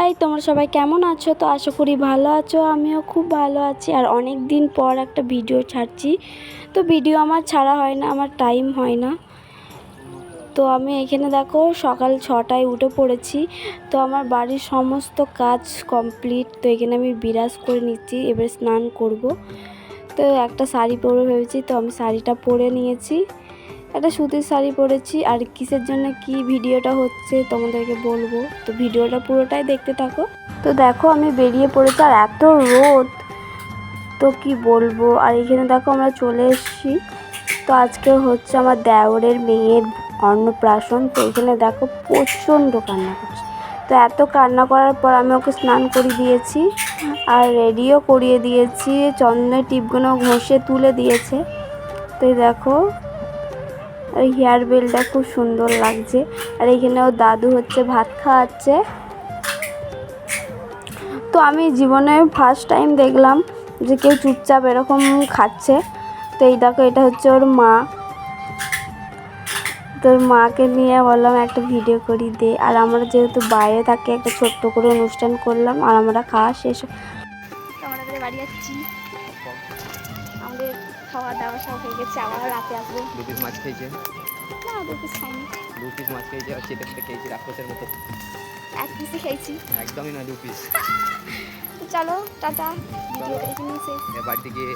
High, তোমরা সবাই কেমন আছো? তো আশা করি ভালো আছো, আমিও খুব ভালো আছি। আর অনেক দিন পর একটা ভিডিও ছাড়ছি। তো ভিডিও আমার ছাড়া হয় না, আমার টাইম হয় না। তো আমি এখানে দেখো সকাল 6টায় উঠে পড়েছি। তো আমার বাড়ির সমস্ত কাজ কমপ্লিট। তো এখানে আমি বিরাজ করে নিচ্ছি, এবার স্নান করব। তো একটা শাড়ি পরে ভেবেছি, তো আমি শাড়িটা পরে নিয়েছি। একটা সুতির শাড়ি পরেছি। আর কিসের জন্য কি ভিডিওটা হচ্ছে তোমাদেরকে বলবো, তো ভিডিওটা পুরোটাই দেখতে থাকো। তো দেখো আমি বেরিয়ে পড়েছি, আর এত রোদ তো কি বলবো। আর এখানে দেখো আমরা চলে এসেছি। তো আজকে হচ্ছে আমার দেওরের মেয়ের অন্নপ্রাশন। তো এখানে দেখো প্রচণ্ড কান্না করছে। তো এত কান্না করার পর আমি ওকে স্নান করিয়ে দিয়েছি আর রেডিও করিয়ে দিয়েছি, চন্দনের টিপগুলো ঘষে তুলে দিয়েছে। তো এই দেখো আর হেয়ার বেলটা খুব সুন্দর লাগছে। আর এখানে ওর দাদু হচ্ছে ভাত খাওয়াচ্ছে। তো আমি জীবনে ফার্স্ট টাইম দেখলাম যে কেউ চুপচাপ এরকম খাচ্ছে। তো এই দেখো এটা হচ্ছে ওর মা। তোর মাকে নিয়ে বললাম একটা ভিডিও করি দে। আর আমরা যেহেতু বাইরে থাকি, একটা ছোট্ট করে অনুষ্ঠান করলাম। আর আমরা খাওয়া শেষ, আমরা বাড়ি যাচ্ছি। আমাদের খাওয়া দাওয়া সব হয়ে গেছে, আবার রাতে আসবো। 2 পিস মাছ খেয়েছে? না, 2 পিস খাইনি। 2 পিস মাছ খেয়েছে আর চিকেনটা খেয়েছি রাক্ষসের মতো। 1 পিসই খেয়েছি। একদমই না, 2 পিস। তো চলো টাটা, ভিডিওটা এখানেই শেষ। বাড়িতে গিয়ে